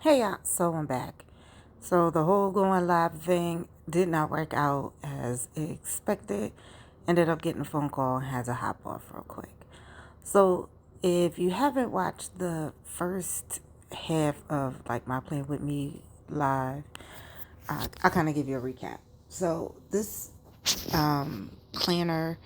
Hey, so I'm back. So the whole going live thing did not work out as expected. Ended up getting a phone call and had to hop off real quick. So if you haven't watched the first half of like my Plan With Me live, I'll kind of give you a recap. So this planner,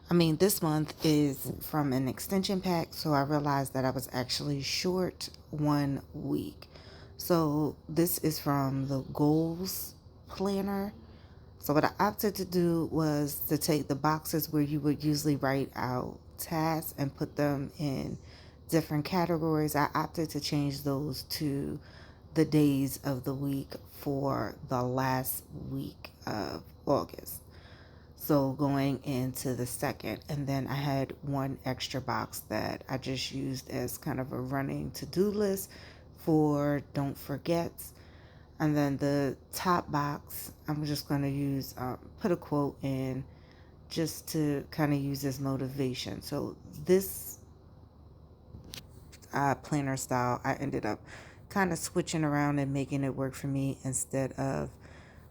this month is from an extension pack, so I realized that I was actually short 1 week. So this is from the goals planner. So what I opted to do was to take the boxes where you would usually write out tasks and put them in different categories. I opted to change those to the days of the week for the last week of August. So going into the second, and then I had one extra box that I just used as kind of a running to-do list for don't forget. And then the top box, I'm just going to use, put a quote in just to kind of use as motivation. So this planner style, I ended up kind of switching around and making it work for me instead of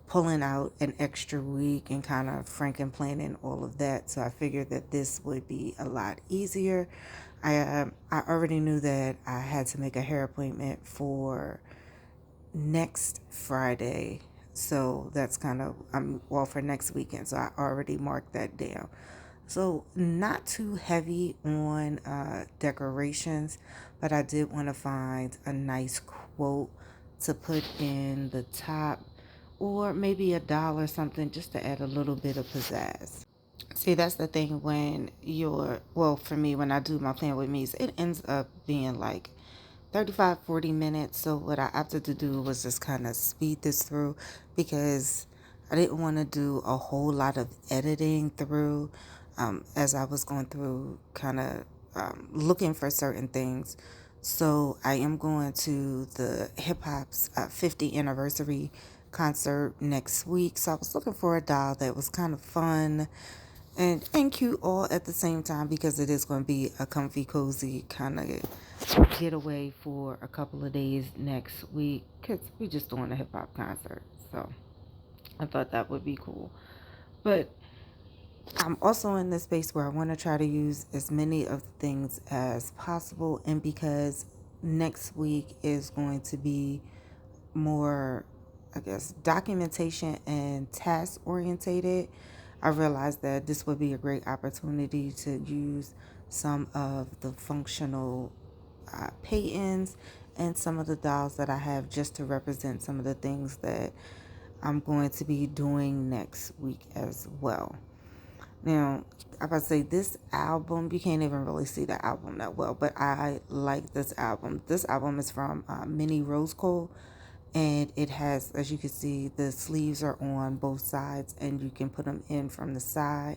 pulling out an extra week and kind of franken planning all of that. So I figured that this would be a lot easier. I already knew that I had to make a hair appointment for next Friday. So that's kind of, for next weekend. So I already marked that down. So not too heavy on decorations, but I did want to find a nice quote to put in the top, or maybe a dollar something just to add a little bit of pizzazz. See, that's the thing when for me, when I do my Plan With Me's, it ends up being like 35-40 minutes. So what I opted to do was just kind of speed this through because I didn't want to do a whole lot of editing through as I was going through kind of looking for certain things. So I am going to the hip hop's 50th anniversary concert next week. So I was looking for a doll that was kind of fun and cute all at the same time because it is going to be a comfy, cozy kind of getaway for a couple of days next week because we're just doing a hip hop concert. So I thought that would be cool. But I'm also in this space where I want to try to use as many of the things as possible. And because next week is going to be more, I guess, documentation and task orientated, I realized that this would be a great opportunity to use some of the functional pay-ins and some of the dolls that I have just to represent some of the things that I'm going to be doing next week as well. Now, I about to say this album, you can't even really see the album that well, but I like this album. This album is from Minnie Rose Cole, and it has, as you can see, the sleeves are on both sides, and you can put them in from the side.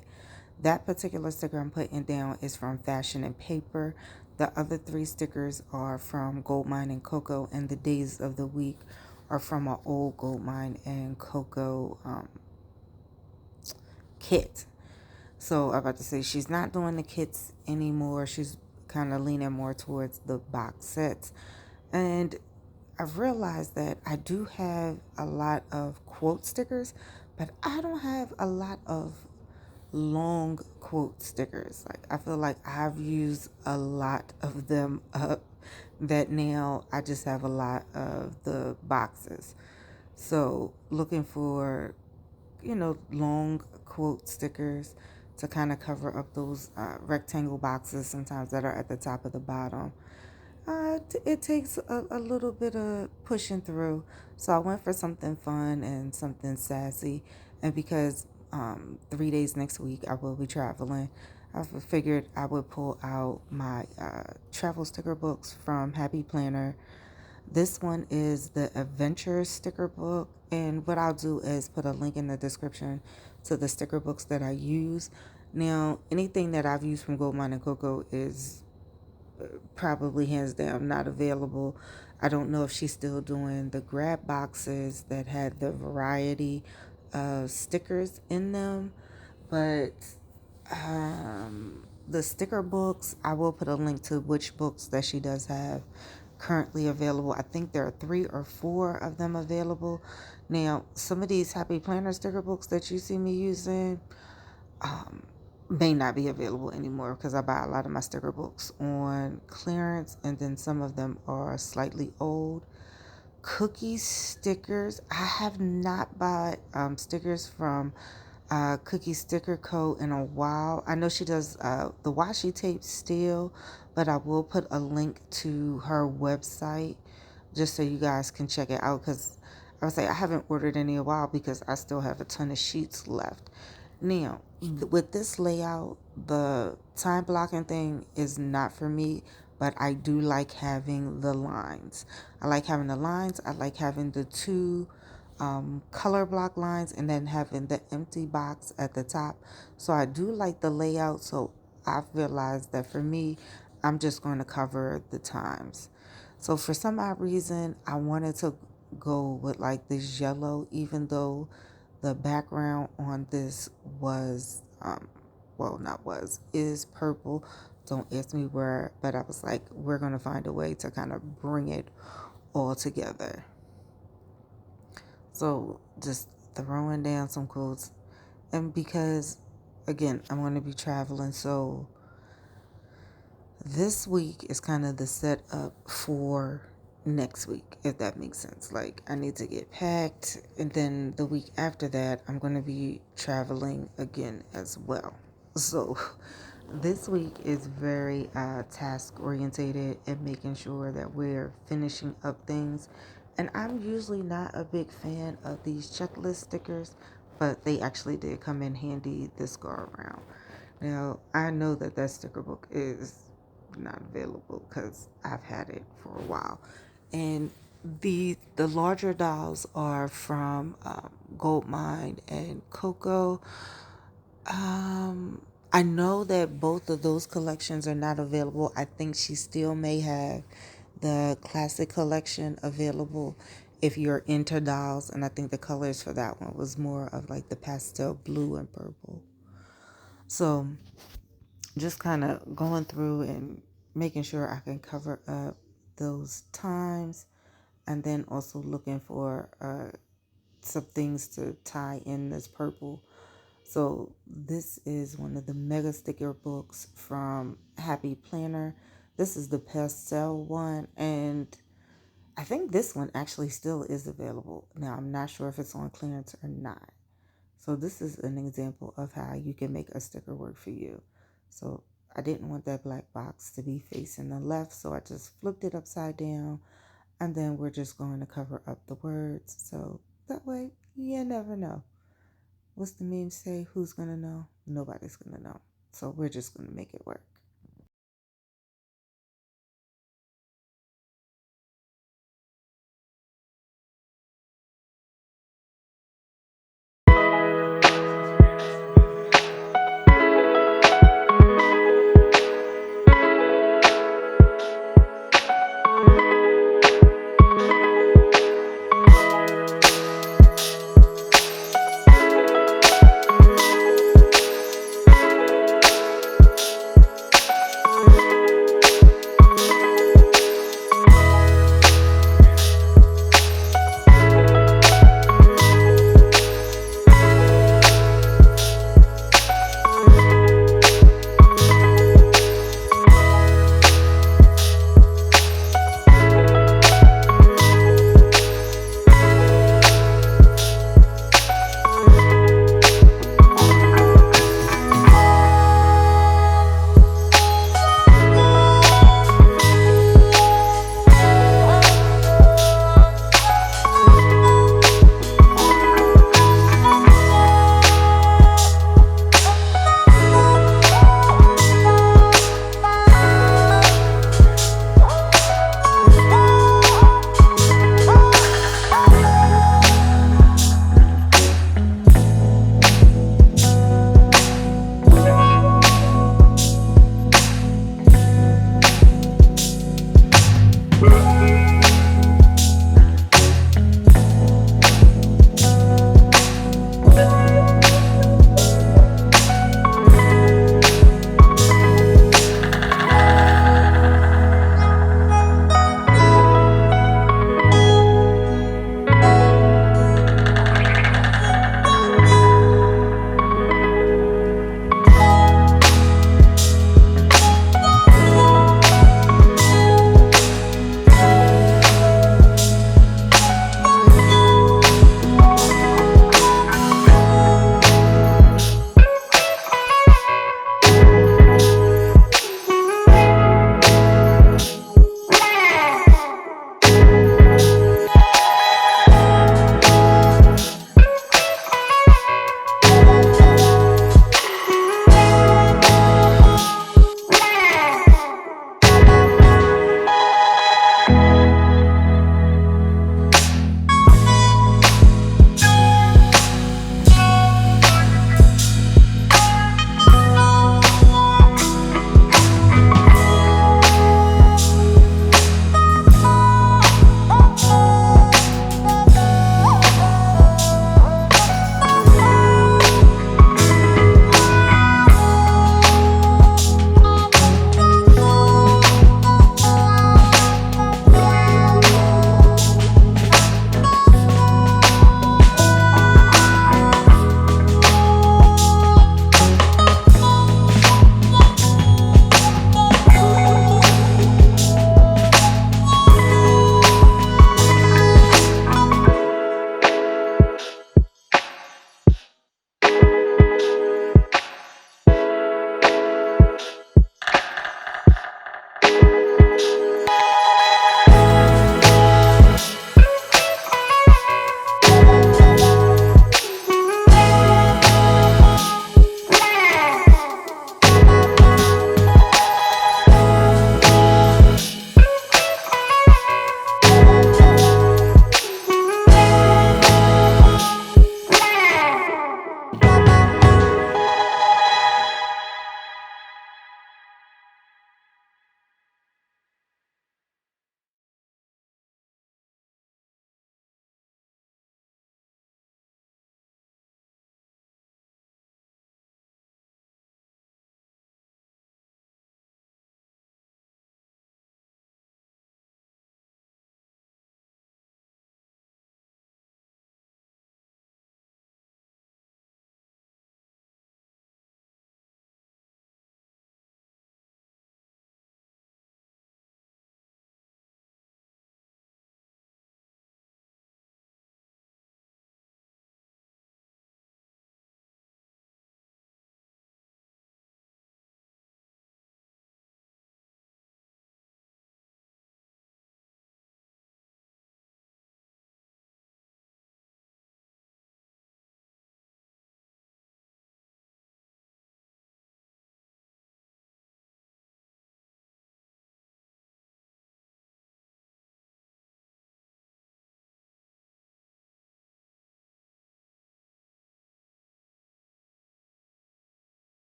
That particular sticker I'm putting down is from Fashion and Paper. The other three stickers are from Goldmine and Cocoa, and the days of the week are from an old Goldmine and Cocoa kit. So I'm about to say she's not doing the kits anymore. She's kind of leaning more towards the box sets. And I've realized that I do have a lot of quote stickers, but I don't have a lot of long quote stickers. Like I feel like I've used a lot of them up that now I just have a lot of the boxes. So looking for, long quote stickers to kind of cover up those rectangle boxes sometimes that are at the top of the bottom. It takes a little bit of pushing through. So I went for something fun and something sassy. And because 3 days next week I will be traveling, I figured I would pull out my travel sticker books from Happy Planner. This one is the Adventure sticker book. And what I'll do is put a link in the description to the sticker books that I use. Now, anything that I've used from Goldmine and Cocoa is probably hands down not available. I don't know if she's still doing the grab boxes that had the variety of stickers in them, but the sticker books, I will put a link to which books that she does have currently available. I think there are 3 or 4 of them available. Now, some of these Happy Planner sticker books that you see me using may not be available anymore because I buy a lot of my sticker books on clearance, and then some of them are slightly old. Cookie stickers. I have not bought stickers from Cookie Sticker Co. in a while. I know she does the washi tape still, but I will put a link to her website just so you guys can check it out, because I would say I haven't ordered any in a while because I still have a ton of sheets left. Now, with this layout, the time blocking thing is not for me, but I do like having the lines. I like having the lines. I like having the 2 color block lines and then having the empty box at the top. So I do like the layout. So I've realized that for me, I'm just going to cover the times. So for some odd reason, I wanted to go with like this yellow, even though the background on this was, well, not was, is purple. Don't ask me where, but I was like, we're going to find a way to kind of bring it all together. So just throwing down some quotes. And because, again, I'm going to be traveling, so this week is kind of the setup for next week, if that makes sense. Like, I need to get packed, and then the week after that, I'm going to be traveling again as well. So, this week is very task orientated and making sure that we're finishing up things. And I'm usually not a big fan of these checklist stickers, but they actually did come in handy this go around. Now, I know that that sticker book is not available because I've had it for a while. And the larger dolls are from Goldmine and Coco. I know that both of those collections are not available. I think she still may have the classic collection available if you're into dolls, and I think the colors for that one was more of like the pastel blue and purple. So just kind of going through and making sure I can cover up those times, and then also looking for some things to tie in this purple. So this is one of the mega sticker books from Happy Planner. This is the pastel one, and I think this one actually still is available. Now, I'm not sure if it's on clearance or not. So this is an example of how you can make a sticker work for you. So I didn't want that black box to be facing the left, so I just flipped it upside down, and then we're just going to cover up the words. So that way, you never know. What's the meme say? Who's going to know? Nobody's going to know. So we're just going to make it work.